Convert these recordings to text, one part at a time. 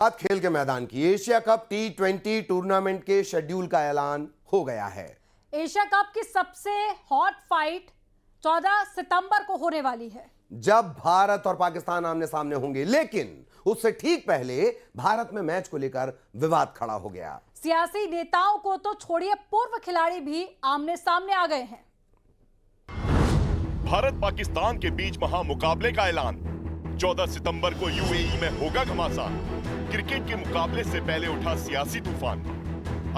आज खेल के मैदान की एशिया कप T20 टूर्नामेंट के शेड्यूल का ऐलान हो गया है। एशिया कप की सबसे हॉट फाइट 14 सितंबर को होने वाली है, जब भारत और पाकिस्तान आमने सामने होंगे। लेकिन उससे ठीक पहले भारत में मैच को लेकर विवाद खड़ा हो गया। सियासी नेताओं को तो छोड़िए, पूर्व खिलाड़ी भी आमने सामने आ गए हैं। भारत पाकिस्तान के बीच महामुकाबले का ऐलान 14 सितंबर को यूएई में होगा घमासान। क्रिकेट के मुकाबले से पहले उठा सियासी तूफान।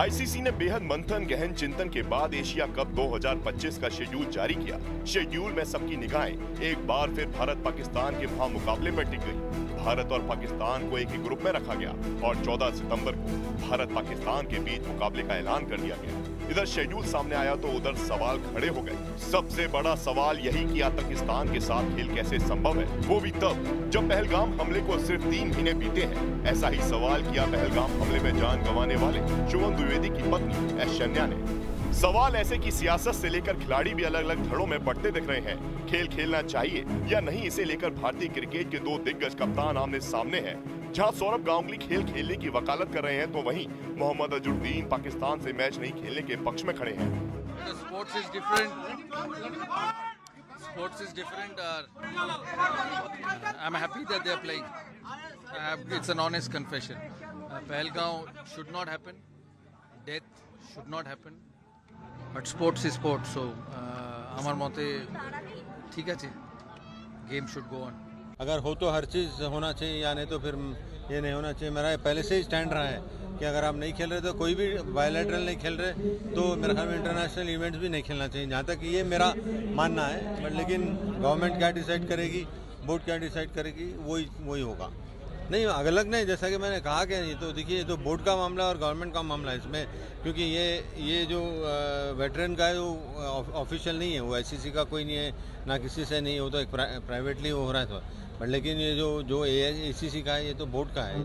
आईसीसी ने बेहद मंथन गहन चिंतन के बाद एशिया कप 2025 का शेड्यूल जारी किया। शेड्यूल में सबकी निगाहें एक बार फिर भारत पाकिस्तान के महामुकाबले पर टिक गई। भारत और पाकिस्तान को एक ही ग्रुप में रखा गया और 14 सितंबर को भारत पाकिस्तान के बीच मुकाबले का ऐलान कर दिया गया। इधर शेड्यूल सामने आया तो उधर सवाल खड़े हो गए। सबसे बड़ा सवाल यही कि आतंकिस्तान के साथ खेल कैसे संभव है, वो भी तब जब पहलगाम हमले को सिर्फ 3 महीने बीते हैं। ऐसा ही सवाल किया पहलगाम हमले में जान गंवाने वाले शुभम द्विवेदी की पत्नी ऐश्वर्या ने। सवाल ऐसे कि सियासत से लेकर खिलाड़ी भी अलग अलग धड़ों में बढ़ते दिख रहे हैं। खेल खेलना चाहिए या नहीं, इसे लेकर भारतीय क्रिकेट के 2 दिग्गज कप्तान आमने सामने हैं। जहां सौरभ गांगुली खेल खेलने की वकालत कर रहे हैं, तो वहीं मोहम्मद अजहरुद्दीन पाकिस्तान से मैच नहीं खेलने के पक्ष में खड़े हैं। Sports is different. I'm happy that they are playing. It's an honest confession. Pahalgam should not happen. Death should not happen. But sports is sports. So, আমার মতে ঠিক আছে. Game should go on. अगर हो तो हर चीज़ होना चाहिए, या नहीं तो फिर ये नहीं होना चाहिए। मेरा पहले से ही स्टैंड रहा है कि अगर आप नहीं खेल रहे तो कोई भी बायलैटरल नहीं खेल रहे तो मेरे ख्याल में इंटरनेशनल इवेंट्स भी नहीं खेलना चाहिए। जहाँ तक ये मेरा मानना है, बट लेकिन गवर्नमेंट क्या डिसाइड करेगी, बोर्ड क्या डिसाइड करेगी, वही होगा। नहीं अलग नहीं, जैसा कि मैंने कहा कि ये तो देखिए, ये तो बोर्ड का मामला और गवर्नमेंट का मामला है इसमें, क्योंकि ये जो वेटरन का है वो ऑफिशियल नहीं है, वो आईसीसी का कोई नहीं है, ना किसी से नहीं, वो तो एक प्राइवेटली हो रहा है। तो बट लेकिन ये जो एआईसीसी का है, ये तो बोर्ड का है।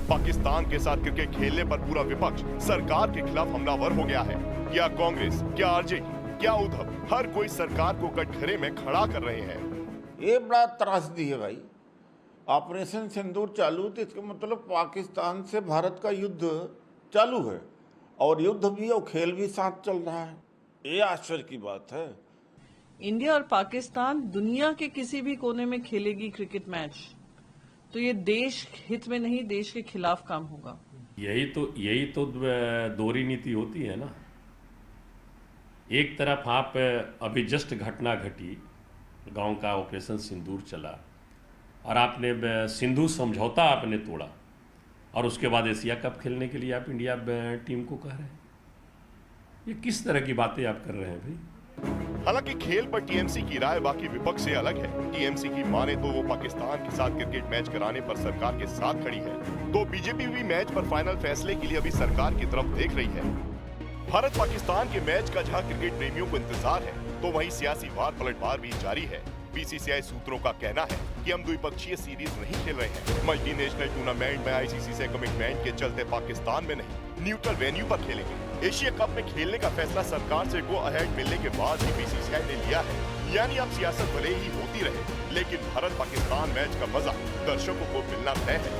पाकिस्तान के साथ क्रिकेट खेलने पर पूरा विपक्ष सरकार के खिलाफ हमलावर हो गया है। क्या कांग्रेस, क्या आरजेडी, क्या उद्धव, हर कोई सरकार को कटघरे में खड़ा कर रहे हैं। ये बड़ा त्रासदी है भाई। ऑपरेशन सिंदूर चालू, तो इसका मतलब पाकिस्तान से भारत का युद्ध चालू है, और युद्ध भी और खेल भी साथ चल रहा है। ये आश्चर्य की बात है। इंडिया और पाकिस्तान दुनिया के किसी भी कोने में खेलेगी क्रिकेट मैच, तो ये देश हित में नहीं, देश के खिलाफ काम होगा। यही तो दोहरी नीति होती है ना। एक तरफ आप अभी जस्ट घटना घटी, गांव का ऑपरेशन सिंदूर चला और आपने सिंधु समझौता आपने तोड़ा, और उसके बाद एशिया कप खेलने के लिए आप इंडिया टीम को कह रहे हैं। ये किस तरह की बातें आप कर रहे हैं भाई? हालांकि खेल पर टीएमसी की राय बाकी विपक्ष से अलग है। टीएमसी की माने तो वो पाकिस्तान के साथ क्रिकेट मैच कराने पर सरकार के साथ खड़ी है, तो बीजेपी भी मैच पर फाइनल फैसले के लिए अभी सरकार की तरफ देख रही है। भारत पाकिस्तान के मैच का जहां क्रिकेट प्रेमियों को इंतजार है, तो वहीं सियासी वार पलटवार भी जारी है। बीसीसीआई सूत्रों का कहना है कि हम द्विपक्षीय सीरीज नहीं खेल रहे हैं। मल्टीनेशनल टूर्नामेंट में आईसीसी से कमिटमेंट के चलते पाकिस्तान में नहीं, न्यूट्रल वेन्यू पर खेलेंगे। एशिया कप में खेलने का फैसला सरकार से गो अहेड मिलने के बाद ही बीसीसीआई ने लिया है। यानी अब सियासत भले ही होती रहे, लेकिन भारत पाकिस्तान मैच का मजा दर्शकों को मिलना तय है।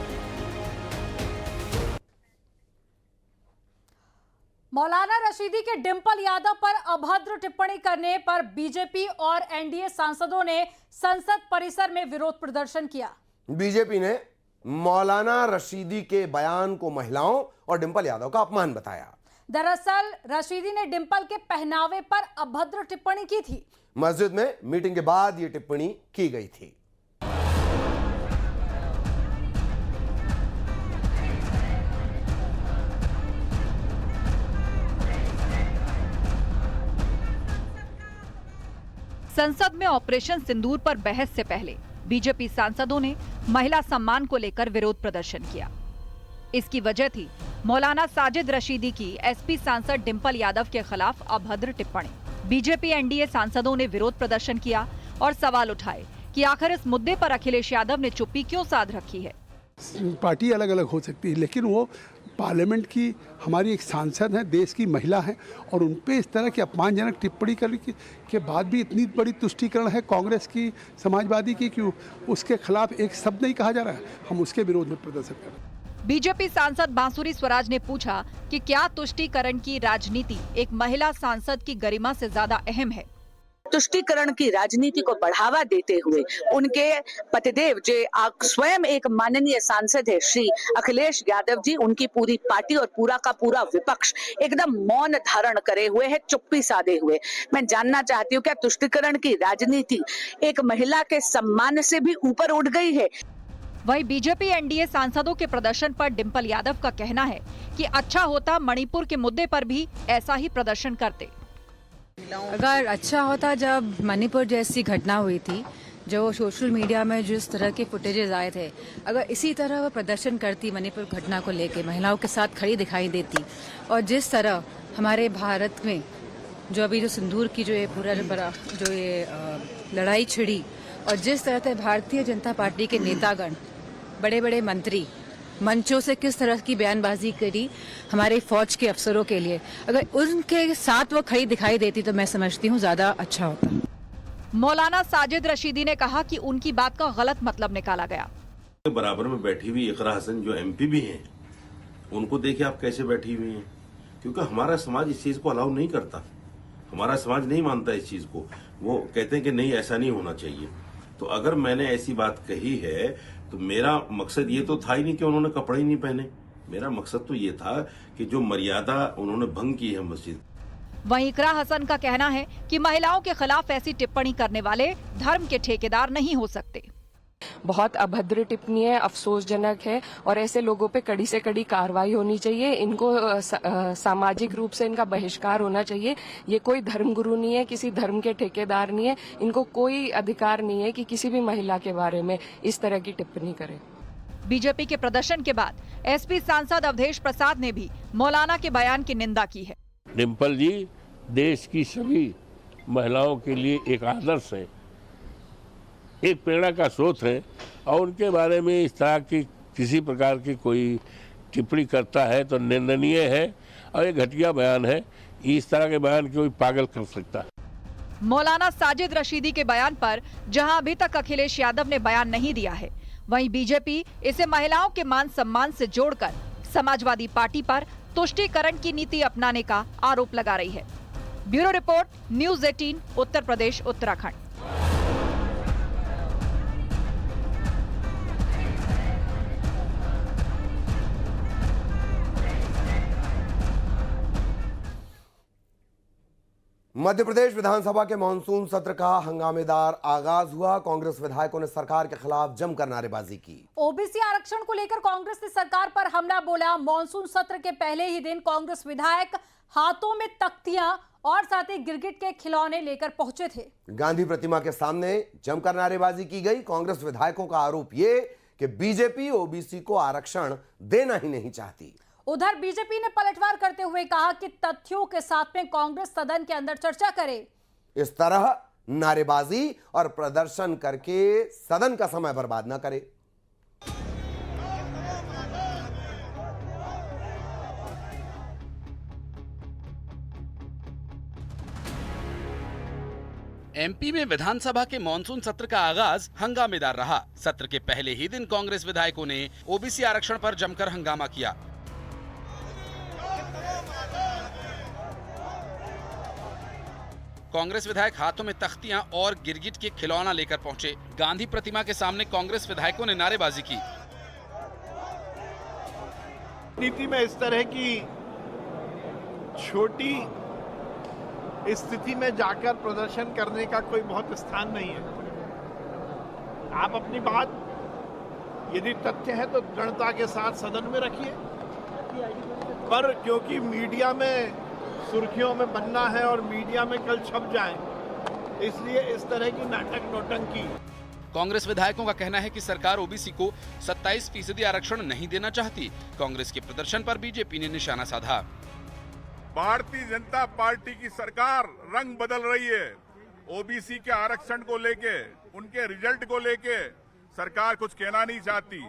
मौलाना रशीदी के डिंपल यादव पर अभद्र टिप्पणी करने पर बीजेपी और एनडीए सांसदों ने संसद परिसर में विरोध प्रदर्शन किया। बीजेपी ने मौलाना रशीदी के बयान को महिलाओं और डिंपल यादव का अपमान बताया। दरअसल रशीदी ने डिंपल के पहनावे पर अभद्र टिप्पणी की थी। मस्जिद में मीटिंग के बाद यह टिप्पणी की गई थी। संसद में ऑपरेशन सिंदूर पर बहस से पहले बीजेपी सांसदों ने महिला सम्मान को लेकर विरोध प्रदर्शन किया। इसकी वजह थी मौलाना साजिद रशीदी की एसपी सांसद डिंपल यादव के खिलाफ अभद्र टिप्पणी। बीजेपी एनडीए सांसदों ने विरोध प्रदर्शन किया और सवाल उठाए कि आखिर इस मुद्दे पर अखिलेश यादव ने चुप्पी क्यों साध रखी है। पार्टी अलग अलग हो सकती है, लेकिन वो पार्लियामेंट की हमारी एक सांसद है, देश की महिला है, और उन पे इस तरह की अपमानजनक टिप्पणी करने के बाद भी इतनी बड़ी तुष्टीकरण है कांग्रेस की, समाजवादी की, कि उसके खिलाफ एक शब्द नहीं कहा जा रहा है। हम उसके विरोध में प्रदर्शन कर रहे हैं। बीजेपी सांसद बांसुरी स्वराज ने पूछा कि क्या तुष्टीकरण की राजनीति एक महिला सांसद की गरिमा से ज्यादा अहम है। तुष्टीकरण की राजनीति को बढ़ावा देते हुए उनके पतिदेव जो स्वयं एक माननीय सांसद है श्री अखिलेश यादव जी, उनकी पूरी पार्टी और पूरा का पूरा विपक्ष एकदम मौन धारण करे हुए है, चुप्पी साधे हुए। मैं जानना चाहती हूँ क्या तुष्टीकरण की राजनीति एक महिला के सम्मान से भी ऊपर उठ गई है? वहीं बीजेपी एनडीए सांसदों के प्रदर्शन पर डिंपल यादव का कहना है कि अच्छा होता मणिपुर के मुद्दे पर भी ऐसा ही प्रदर्शन करते। अगर अच्छा होता जब मणिपुर जैसी घटना हुई थी, जो सोशल मीडिया में जिस तरह के फुटेजेस आए थे, अगर इसी तरह वो प्रदर्शन करती मणिपुर घटना को लेके, महिलाओं के साथ खड़ी दिखाई देती, और जिस तरह हमारे भारत में जो अभी जो सिंदूर की जो ये पूरा जो ये लड़ाई छिड़ी, और जिस तरह से भारतीय जनता पार्टी के नेतागण, बड़े बड़े मंत्री मंचों से किस तरह की बयानबाजी करी हमारे फौज के अफसरों के लिए, अगर उनके साथ वो खड़ी दिखाई देती तो मैं समझती हूँ ज्यादा अच्छा होता। मौलाना साजिद रशीदी ने कहा कि उनकी बात का गलत मतलब निकाला गया। बराबर में बैठी हुई इकरा हसन जो एमपी भी हैं, उनको देखिए आप कैसे बैठी हुई हैं, क्योंकि हमारा समाज इस चीज को अलाउ नहीं करता, हमारा समाज नहीं मानता इस चीज को। वो कहते हैं कि नहीं ऐसा नहीं होना चाहिए। तो अगर मैंने ऐसी बात कही है तो मेरा मकसद ये तो था ही नहीं कि उन्होंने कपड़े ही नहीं पहने, मेरा मकसद तो ये था कि जो मर्यादा उन्होंने भंग की है मस्जिद। वहीं इकरा हसन का कहना है कि महिलाओं के खिलाफ ऐसी टिप्पणी करने वाले धर्म के ठेकेदार नहीं हो सकते। बहुत अभद्र टिप्पणी है, अफसोसजनक है, और ऐसे लोगों पे कड़ी से कड़ी कार्रवाई होनी चाहिए। इनको सामाजिक रूप से इनका बहिष्कार होना चाहिए। ये कोई धर्मगुरु नहीं है, किसी धर्म के ठेकेदार नहीं है, इनको कोई अधिकार नहीं है कि किसी भी महिला के बारे में इस तरह की टिप्पणी करें। बीजेपी के प्रदर्शन के बाद एसपी सांसद अवधेश प्रसाद ने भी मौलाना के बयान की निंदा की है। डिंपल जी देश की सभी महिलाओं के लिए एक आदर्श है, एक प्रेरणा का स्रोत है, और उनके बारे में इस तरह की किसी प्रकार की कोई टिप्पणी करता है तो निंदनीय है और एक घटिया बयान है। इस तरह के बयान कोई पागल कर सकता है। मौलाना साजिद रशीदी के बयान पर जहां अभी तक अखिलेश यादव ने बयान नहीं दिया है, वहीं बीजेपी इसे महिलाओं के मान सम्मान से जोड़कर समाजवादी पार्टी पर तुष्टीकरण की नीति अपनाने का आरोप लगा रही है। Bureau report, news 18, Uttar Pradesh, Uttarakhand. Madhya Pradesh विधानसभा के मानसून सत्र का हंगामेदार आगाज हुआ। कांग्रेस विधायकों ने सरकार के खिलाफ जमकर नारेबाजी की। ओबीसी आरक्षण को लेकर कांग्रेस ने सरकार पर हमला बोला। मानसून सत्र के पहले ही दिन कांग्रेस विधायक हाथों में तख्तियां और साथ ही गिरगिट के खिलौने लेकर पहुंचे थे। गांधी प्रतिमा के सामने जमकर नारेबाजी की गई। कांग्रेस विधायकों का आरोप ये कि बीजेपी ओबीसी को आरक्षण देना ही नहीं चाहती। उधर बीजेपी ने पलटवार करते हुए कहा कि तथ्यों के साथ में कांग्रेस सदन के अंदर चर्चा करे। इस तरह नारेबाजी और प्रदर्शन करके सदन का समय बर्बाद न करे। एमपी में विधानसभा के मानसून सत्र का आगाज हंगामेदार रहा। सत्र के पहले ही दिन कांग्रेस विधायकों ने ओबीसी आरक्षण पर जमकर हंगामा किया। कांग्रेस विधायक हाथों में तख्तियां और गिरगिट के खिलौना लेकर पहुंचे। गांधी प्रतिमा के सामने कांग्रेस विधायकों ने नारेबाजी की। नीति में इस तरह की छोटी स्थिति में जाकर प्रदर्शन करने का कोई बहुत स्थान नहीं है। आप अपनी बात यदि तथ्य है तो दृढ़ता के साथ सदन में रखिए, पर क्योंकि मीडिया में सुर्खियों में बनना है और मीडिया में कल छप जाए, इसलिए इस तरह की नाटक नौटंकी। कांग्रेस विधायकों का कहना है कि सरकार ओबीसी को 27% आरक्षण नहीं देना चाहती। कांग्रेस के प्रदर्शन पर बीजेपी ने निशाना साधा। भारतीय जनता पार्टी की सरकार रंग बदल रही है। ओबीसी के आरक्षण को लेके, उनके रिजल्ट को लेके सरकार कुछ कहना नहीं चाहती,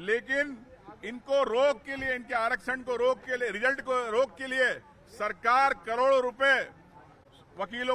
लेकिन इनको रोक के लिए, इनके आरक्षण को रोक के लिए, रिजल्ट को रोक के लिए सरकार करोड़ों रुपए वकीलों